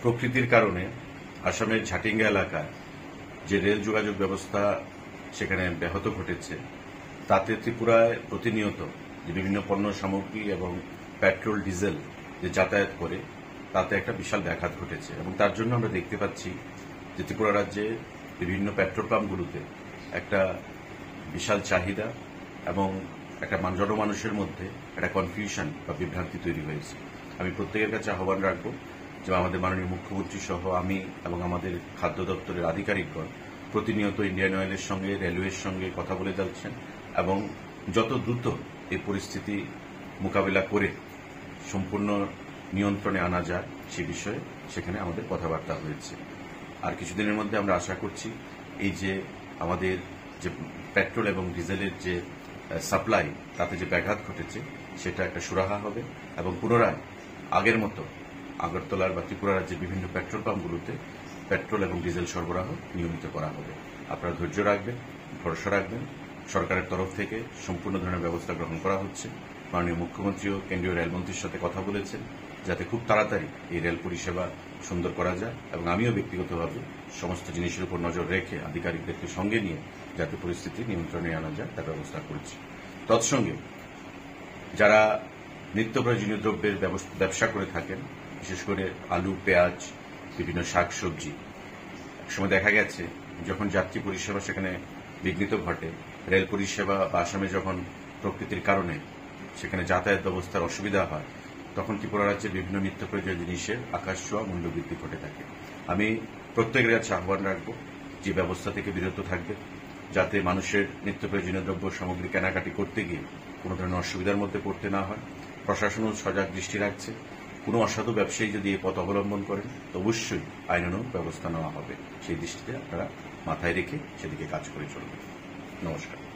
প্রকৃতির কারণে আসামের ঝাটিঙ্গা এলাকায় যে রেল যোগাযোগ ব্যবস্থা সেখানে ব্যাহত ঘটেছে, তাতে ত্রিপুরায় প্রতিনিয়ত যে বিভিন্ন পণ্য সামগ্রী এবং পেট্রোল ডিজেল যে যাতায়াত করে তাতে একটা বিশাল ব্যাঘাত ঘটেছে। এবং তার জন্য আমরা দেখতে পাচ্ছি যে ত্রিপুরা রাজ্যে বিভিন্ন পেট্রোল পাম্পগুলোতে একটা বিশাল চাহিদা এবং একটা জনমানুষের মধ্যে একটা কনফিউশন বা বিভ্রান্তি তৈরি হয়েছে। আমি প্রত্যেকের কাছে আহ্বান রাখব যে আমাদের মাননীয় মুখ্যমন্ত্রী সহ আমি এবং আমাদের খাদ্য দপ্তরের আধিকারিকগণ প্রতিনিয়ত ইন্ডিয়ান অয়েলের সঙ্গে রেলওয়ের সঙ্গে কথা বলে যাচ্ছেন এবং যত দ্রুত এই পরিস্থিতি মোকাবিলা করে সম্পূর্ণ নিয়ন্ত্রণে আনা যায় সে বিষয়ে সেখানে আমাদের কথাবার্তা হয়েছে। আর কিছুদিনের মধ্যে আমরা আশা করছি এই যে আমাদের যে পেট্রোল এবং ডিজেলের যে সাপ্লাই তাতে যে ব্যাঘাত ঘটেছে সেটা একটা সুরাহা হবে এবং পুনরায় আগের মতো আগরতলার বা ত্রিপুরা রাজ্যের বিভিন্ন পেট্রোল পাম্পগুলোতে পেট্রোল এবং ডিজেল সরবরাহ নিয়মিত করা হবে। আপনারা ধৈর্য রাখবেন, ভরসা রাখবেন। সরকারের তরফ থেকে সম্পূর্ণ ধরনের ব্যবস্থা গ্রহণ করা হচ্ছে। মাননীয় মুখ্যমন্ত্রীও কেন্দ্রীয় রেলমন্ত্রীর সাথে কথা বলেছেন যাতে খুব তাড়াতাড়ি এই রেল পরিষেবা সুন্দর করা যায় এবং আমিও ব্যক্তিগতভাবে সমস্ত জিনিসের উপর নজর রেখে আধিকারিকদেরকে সঙ্গে নিয়ে যাতে পরিস্থিতি নিয়ন্ত্রণে আনা যায় তার ব্যবস্থা করছি। তৎসঙ্গে যারা নিত্য প্রয়োজনীয় দ্রব্যের ব্যবসা করে থাকেন, বিশেষ করে আলু, পেঁয়াজ, বিভিন্ন শাকসবজি, একসময় দেখা গেছে যখন যাত্রী পরিষেবা সেখানে বিঘ্নিত ঘটে, রেল পরিষেবা বা আসামে যখন প্রকৃতির কারণে সেখানে যাতায়াত ব্যবস্থার অসুবিধা হয়, তখন ত্রিপুরা রাজ্যের বিভিন্ন নিত্য প্রয়োজনীয় জিনিসের আকাশ ছোঁয়া মূল্য বৃদ্ধি ঘটে থাকে। আমি প্রত্যেকের কাছে আহ্বান রাখব যে ব্যবস্থা থেকে বিরত থাকবে, যাতে মানুষের নিত্য প্রয়োজনীয় দ্রব্য সামগ্রী কেনাকাটি করতে গিয়ে কোনো ধরনের অসুবিধার মধ্যে পড়তে না হয়। প্রশাসনও সজাগ দৃষ্টি রাখছে। কোনো অসাধু ব্যবসায়ী যদি এই পথ অবলম্বন করেন তো অবশ্যই আইনানুগ ব্যবস্থা নেওয়া হবে। সেই দৃষ্টিতে আপনারা মাথায় রেখে সেদিকে কাজ করে চলবেন। নমস্কার।